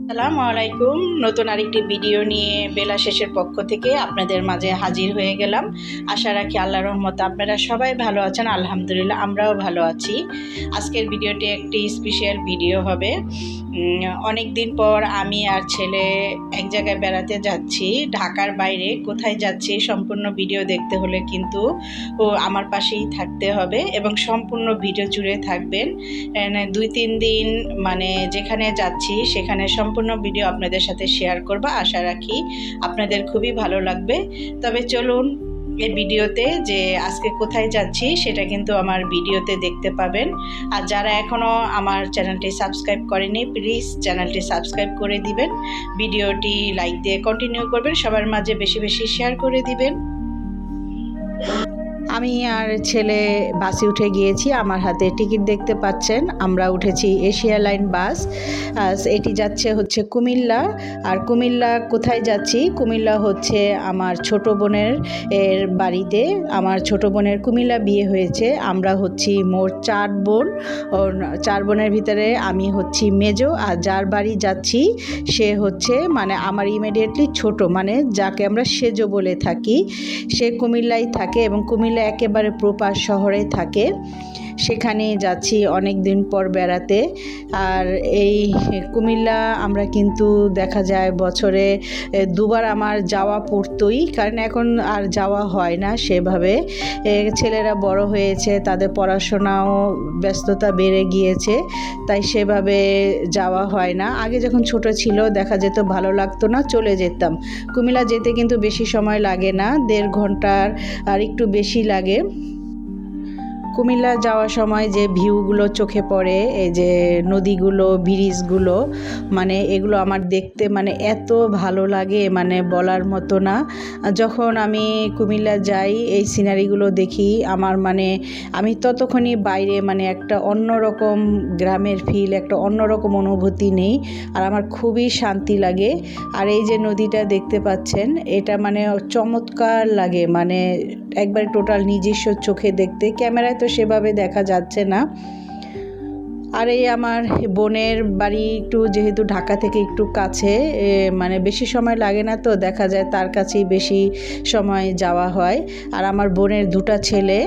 আসসালামু আলাইকুম। নতুন আরেকটি ভিডিও নিয়ে বেলা শেষের পক্ষ থেকে আপনাদের মাঝে হাজির হয়ে গেলাম। আশা রাখি আল্লাহর রহমতে আপনারা সবাই ভালো আছেন। আলহামদুলিল্লাহ আমরাও ভালো আছি। আজকের ভিডিওটি একটি স্পেশাল ভিডিও হবে। অনেক দিন পর আমি আর ছেলে এক জায়গায় বেড়াতে যাচ্ছি, ঢাকার বাইরে। কোথায় যাচ্ছি সম্পূর্ণ ভিডিও দেখতে হলে কিন্তু আমার পাশেই থাকতে হবে এবং সম্পূর্ণ ভিডিও জুড়ে থাকবেন। 2-3 দিন মানে যেখানে যাচ্ছি সেখানে সম্পূর্ণ ভিডিও আপনাদের সাথে শেয়ার করব। আশা রাখি আপনাদের খুবই ভালো লাগবে। তবে চলুন এই ভিডিওতে যে আজকে কোথায় যাচ্ছি সেটা কিন্তু আমার ভিডিওতে দেখতে পাবেন। আর যারা এখনও আমার চ্যানেলটি সাবস্ক্রাইব করেনি প্লিজ চ্যানেলটি সাবস্ক্রাইব করে দিবেন, ভিডিওটি লাইক দিয়ে কন্টিনিউ করবেন, সবার মাঝে বেশি বেশি শেয়ার করে দিবেন। আমি আর ছেলে বাসে উঠে গিয়েছি। আমার হাতে টিকিট দেখতে পাচ্ছেন। আমরা উঠেছি এশিয়া লাইন বাস। এটি যাচ্ছে হচ্ছে কুমিল্লা। আর কুমিল্লা কোথায় যাচ্ছি? কুমিল্লা হচ্ছে আমার ছোট বোনের বাড়িতে। আমার ছোট বোনের কুমিল্লা বিয়ে হয়েছে। আমরা হচ্ছি মোট 4 বোন। 4 বোনের ভিতরে আমি হচ্ছি মেজো। আর যার বাড়ি যাচ্ছি সে হচ্ছে মানে আমার ইমিডিয়েটলি ছোট, মানে যাকে আমরা সেজো বলে থাকি। সে কুমিল্লায় থাকে এবং কুমিল্লা একেবারে প্রপার শহরে থাকে। সেখানে যাচ্ছি অনেক দিন পর বেড়াতে। আর এই কুমিল্লা আমরা কিন্তু দেখা যায় বছরে 2বার আমার যাওয়া পড়তই, কারণ এখন আর যাওয়া হয় না সেভাবে। ছেলেরা বড় হয়েছে, তাদের পড়াশোনাও ব্যস্ততা বেড়ে গিয়েছে, তাই সেভাবে যাওয়া হয় না। আগে যখন ছোট ছিল দেখা যেত, ভালো লাগতো না, চলে যেতাম। কুমিল্লা যেতে কিন্তু বেশি সময় লাগে না, 1.5 ঘন্টার আর একটু বেশি লাগে। কুমিল্লা যাওয়ার সময় যে ভিউগুলো চোখে পড়ে, এই যে নদীগুলো, ব্রিজগুলো, মানে এগুলো আমার দেখতে মানে এত ভালো লাগে, মানে বলার মতো না। যখন আমি কুমিল্লা যাই এই সিনারিগুলো দেখি, আমার মানে আমি ততক্ষণই বাইরে, মানে একটা অন্যরকম গ্রামের ফিল, একটা অন্যরকম অনুভূতি নেই, আর আমার খুবই শান্তি লাগে। আর এই যে নদীটা দেখতে পাচ্ছেন, এটা মানে চমৎকার লাগে, মানে একবারে টোটাল নিজস্ব চোখে দেখতে। ক্যামেরায় তো সেভাবে দেখা যাচ্ছে না। আর এই আমার বোনের বাড়ি একটু যেহেতু ঢাকা থেকে একটু কাছে, মানে বেশি সময় লাগে না, তো দেখা যায় তার কাছেই বেশি সময় যাওয়া হয়। আর আমার বোনের 2টা ছেলে,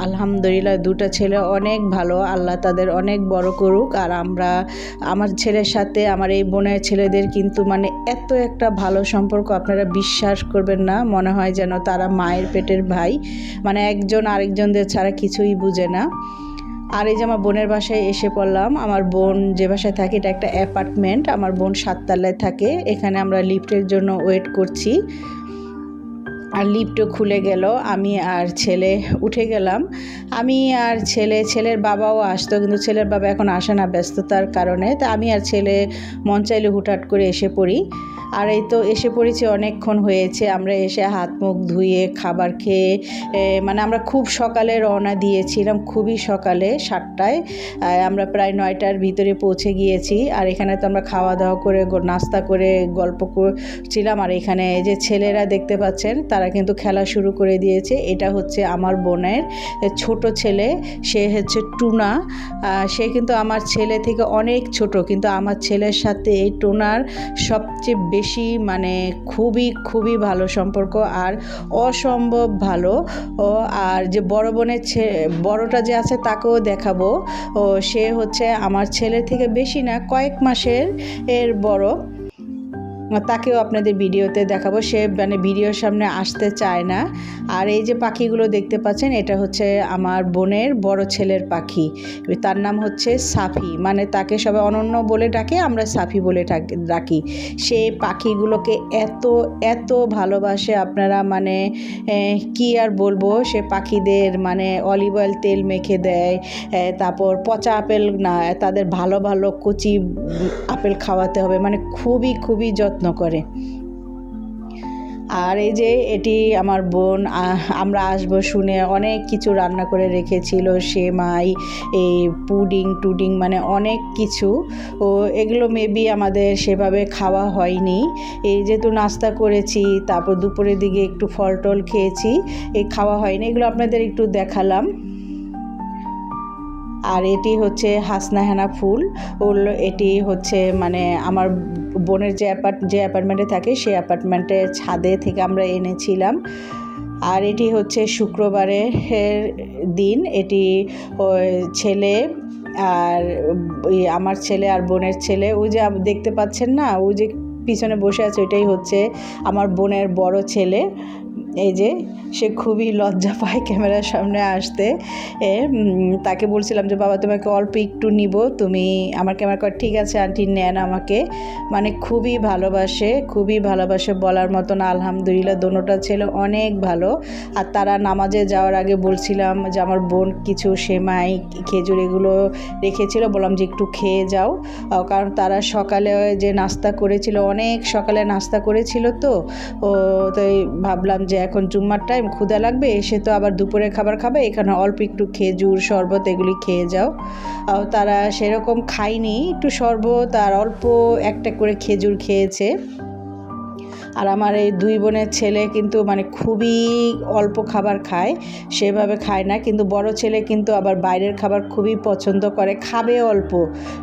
আলহামদুলিল্লাহ 2টা ছেলে অনেক ভালো, আল্লাহ তাদের অনেক বড় করুক। আর আমার ছেলের সাথে আমার এই বোনের ছেলেদের কিন্তু মানে এত একটা ভালো সম্পর্ক, আপনারা বিশ্বাস করবেন না, মনে হয় যেন তারা মায়ের পেটের ভাই, মানে একজন আরেকজনদের ছাড়া কিছুই বুঝে না। আর এই যে আমার বোনের বাসায় এসে পড়লাম। আমার বোন যে বাসায় থাকে এটা একটা অ্যাপার্টমেন্ট, আমার বোন 7 তলায় থাকে। এখানে আমরা লিফটের জন্য ওয়েট করছি, আর লিফটও খুলে গেল। আমি আর ছেলে উঠে গেলাম। আমি আর ছেলের বাবাও আসতো, কিন্তু ছেলের বাবা এখন আসে না ব্যস্ততার কারণে। তা আমি আর ছেলে মন চাইলে হুটহাট করে এসে পড়ি। আর এই তো এসে পড়েছি, অনেকক্ষণ হয়েছে। আমরা এসে হাত মুখ ধুয়ে খাবার খেয়ে, মানে আমরা খুব সকালে রওনা দিয়েছিলাম, খুবই সকালে 7টায়। আমরা প্রায় 9টার ভিতরে পৌঁছে গিয়েছি। আর এখানে তো আমরা খাওয়া দাওয়া করে নাস্তা করে গল্প করছিলাম। আর এখানে যে ছেলেরা দেখতে পাচ্ছেন তারা কিন্তু খেলা শুরু করে দিয়েছে। এটা হচ্ছে আমার বোনের ছোট ছেলে, সে হচ্ছে টুনা। সে কিন্তু আমার ছেলে থেকে অনেক ছোট, কিন্তু আমার ছেলের সাথে এই টুনার সবচেয়ে বেশি মানে খুবই খুবই ভালো সম্পর্ক, আর অসম্ভব ভালো। আর যে বড় বোনের বড়টা যে আছে তাকেও দেখাবো। সে হচ্ছে আমার ছেলের থেকে বেশি না, কয়েক মাসের বড়। তাকেও আপনাদের ভিডিওতে দেখাবো। সে মানে ভিডিওর সামনে আসতে চায় না। আর এই যে পাখিগুলো দেখতে পাচ্ছেন, এটা হচ্ছে আমার বোনের বড় ছেলের পাখি। তার নাম হচ্ছে সাফি, মানে তাকে সবাই অনন্য বলে ডাকে, আমরা সাফি বলে ডাকি। সে পাখিগুলোকে এত এত ভালোবাসে, আপনারা মানে কি আর বলবো। সে পাখিদের মানে অলিভ অয়েল তেল মেখে দেয়, তারপর পচা আপেল না, তাদের ভালো ভালো কচি আপেল খাওয়াতে হবে, মানে খুবই খুবই যত্ন করে। আর এই যে এটি আমার বোন, আমরা আসবো শুনে অনেক কিছু রান্না করে রেখেছিল, সেমাই, এই পুডিং মানে অনেক কিছু। এগুলো মেবি আমাদের সেভাবে খাওয়া হয়নি। এই যেহেতু নাস্তা করেছি, তারপর দুপুরের দিকে একটু ফল টল খেয়েছি, এই খাওয়া হয়নি। এগুলো আপনাদের একটু দেখালাম। আর এটি হচ্ছে হাসনাহেনা ফুল। এটি হচ্ছে মানে আমার বোনের যে অ্যাপার্টমেন্টে থাকে সেই অ্যাপার্টমেন্টের ছাদে থেকে আমরা এনেছিলাম। আর এটি হচ্ছে শুক্রবারের দিন। এটি ছেলে আর আমার ছেলে আর বোনের ছেলে, ওই যে দেখতে পাচ্ছেন না, ওই যে পিছনে বসে আছে, ওইটাই হচ্ছে আমার বোনের বড় ছেলে। এই যে সে খুবই লজ্জা পায় ক্যামেরার সামনে আসতে। তাকে বলছিলাম যে বাবা তোমাকে অল্প একটু নিব, তুমি আমার ক্যামেরা কর। ঠিক আছে আন্টি নেন আমাকে। মানে খুবই ভালোবাসে বলার মতন। আলহামদুলিল্লাহ দোনোটা ছেলে অনেক ভালো। আর তারা নামাজে যাওয়ার আগে বলছিলাম যে আমার বোন কিছু সেমাই খেজুর এগুলো রেখেছিল, বললাম যে একটু খেয়ে যাও, কারণ তারা সকালে যে নাস্তা করেছিল, অনেক সকালে নাস্তা করেছিল তো তাই ভাবলাম যে এখন জুম্মার টাইম, ক্ষুধা লাগবে, এসে তো আবার দুপুরে খাবার খাবে, এখানে অল্প একটু খেজুর শরবত এগুলি খেয়ে যাও। তারা সেরকম খায়নি, একটু শরবত আর অল্প একটা করে খেজুর খেয়েছে। আর আমার এই দুই বোনের ছেলে কিন্তু মানে খুবই অল্প খাবার খায়, সেভাবে খায় না, কিন্তু বড় ছেলে কিন্তু আবার বাইরের খাবার খুবই পছন্দ করে, খাবে অল্প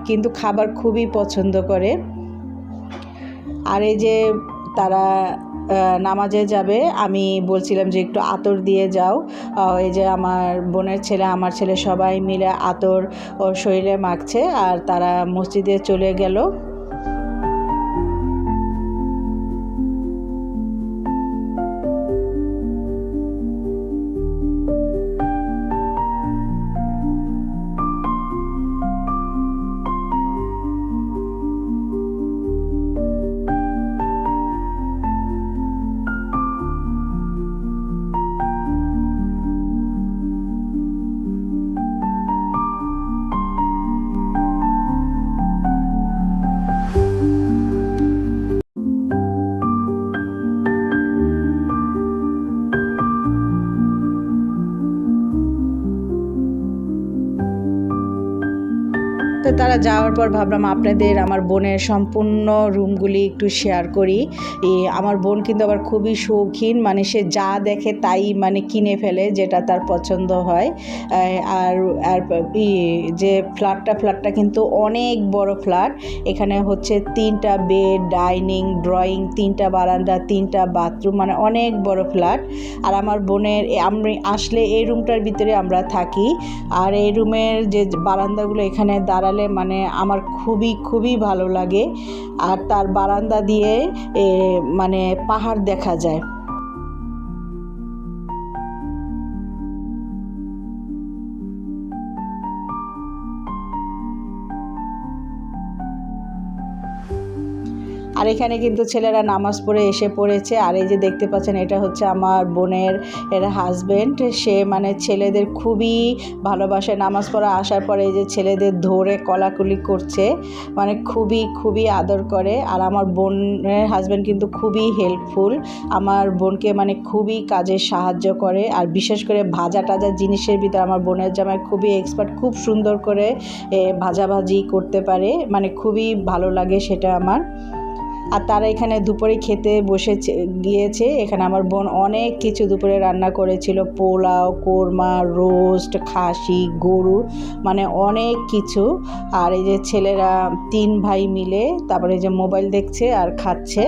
কিন্তু খাবার খুবই পছন্দ করে। আর এই যে তারা নামাজে যাবে, আমি বলছিলাম যে একটু আতর দিয়ে যাও। এই যে আমার বোনের ছেলে আমার ছেলে সবাই মিলে আতর ওর শরীরে মাখছে, আর তারা মসজিদে চলে গেল। তো তারা যাওয়ার পর ভাবলাম আপনাদের আমার বোনের সম্পূর্ণ রুমগুলি একটু শেয়ার করি। আমার বোন কিন্তু আবার খুবই শৌখিন, মানে সে যা দেখে তাই মানে কিনে ফেলে, যেটা তার পছন্দ হয়। আর আর যে ফ্ল্যাটটা কিন্তু অনেক বড় ফ্ল্যাট। এখানে হচ্ছে 3টা বেড, ডাইনিং, ড্রয়িং, 3টা বারান্দা, 3টা বাথরুম, মানে অনেক বড় ফ্ল্যাট। আর আমার বোনের আমি আসলে এই রুমটার ভিতরে আমরা থাকি। আর এই রুমের যে বারান্দাগুলো, এখানে দাঁড়ালে মানে আমার খুবই ভালো লাগে। আর তার বারান্দা দিয়ে মানে পাহাড় দেখা যায়। আর এখানে কিন্তু ছেলেরা নামাজ পড়ে এসে পড়েছে। আর এই যে দেখতে পাচ্ছেন, এটা হচ্ছে আমার বোনের হাজব্যান্ড। সে মানে ছেলেদের খুবই ভালোবাসে। নামাজ পড়া আসার পরে এই যে ছেলেদের ধরে কলাকুলি করছে, মানে খুবই আদর করে। আর আমার বোনের হাজব্যান্ড কিন্তু খুবই হেল্পফুল, আমার বোনকে মানে খুবই কাজে সাহায্য করে। আর বিশেষ করে ভাজা টাজা জিনিসের ভিতরে আমার বোনের জামাই খুবই এক্সপার্ট, খুব সুন্দর করে ভাজাভাজি করতে পারে, মানে খুবই ভালো লাগে সেটা আমার। আর তারা এখানে দুপুরে খেতে গিয়েছে। এখানে আমার বোন অনেক কিছু দুপুরে রান্না করেছিল, পোলাও, কোরমা, রোস্ট, খাসি, গরু, মানে অনেক কিছু। আর এই যে ছেলেরা 3 ভাই মিলে তারপরে যে মোবাইল দেখছে আর খাচ্ছে।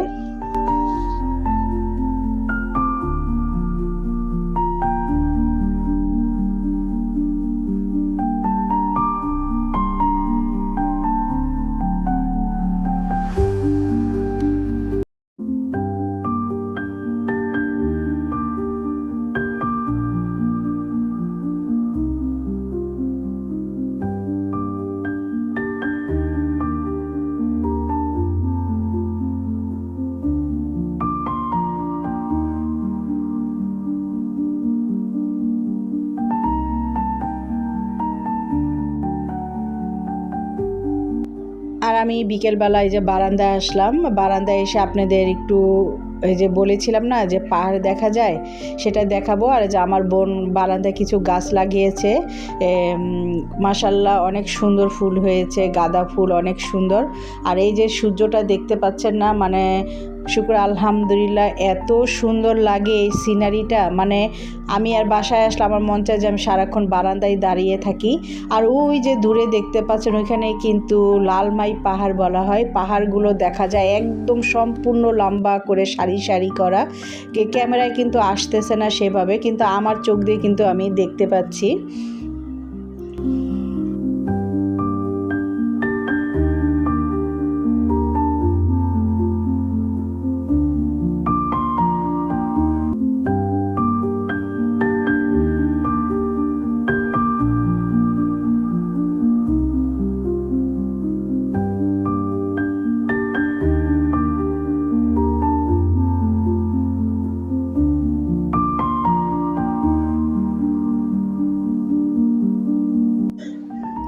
আর আমি বিকেলবেলায় যে বারান্দায় আসলাম, বারান্দায় এসে আপনাদের একটু এই যে বলেছিলাম না যে পাহাড় দেখা যায়, সেটা দেখাবো। আর যে আমার বোন বারান্দায় কিছু গাছ লাগিয়েছে, মাশাল্লাহ অনেক সুন্দর ফুল হয়েছে, গাঁদা ফুল অনেক সুন্দর। আর এই যে সূর্যটা দেখতে পাচ্ছেন না, মানে শুকর আলহামদুলিল্লাহ, এত সুন্দর লাগে এই সিনারিটা। মানে আমি আর বাসায় আসলে আমার মন চায় যে আমি সারাক্ষণ বারান্দায় দাঁড়িয়ে থাকি। আর ওই যে দূরে দেখতে পাচ্ছেন ওইখানে কিন্তু লালমাই পাহাড় বলা হয়, পাহাড়গুলো দেখা যায় একদম সম্পূর্ণ লম্বা করে সারি সারি করা। ক্যামেরায় কিন্তু আসতেছে না সেভাবে, কিন্তু আমার চোখ দিয়ে কিন্তু আমি দেখতে পাচ্ছি।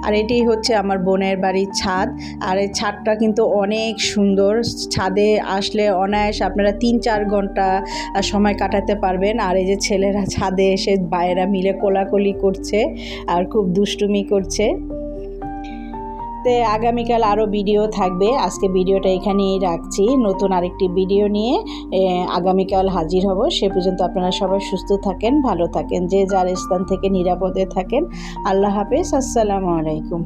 আর এটি হচ্ছে আমার বোনের বাড়ির ছাদ। আর এই ছাদটা কিন্তু অনেক সুন্দর। ছাদে আসলে অনায়াসে আপনারা 3-4 ঘন্টা সময় কাটাতে পারবেন। আর এই যে ছেলেরা ছাদে এসে ভাইয়েরা মিলে কোলাকুলি করছে আর খুব দুষ্টুমি করছে। তো আগামীকাল আরও ভিডিও থাকবে। আজকে ভিডিওটা এখানেই রাখছি, নতুন আরেকটি ভিডিও নিয়ে আগামীকাল হাজির হব। সে পর্যন্ত আপনারা সবাই সুস্থ থাকেন, ভালো থাকেন, যে যার স্থান থেকে নিরাপদে থাকেন। আল্লাহ হাফেজ, আসসালামু আলাইকুম।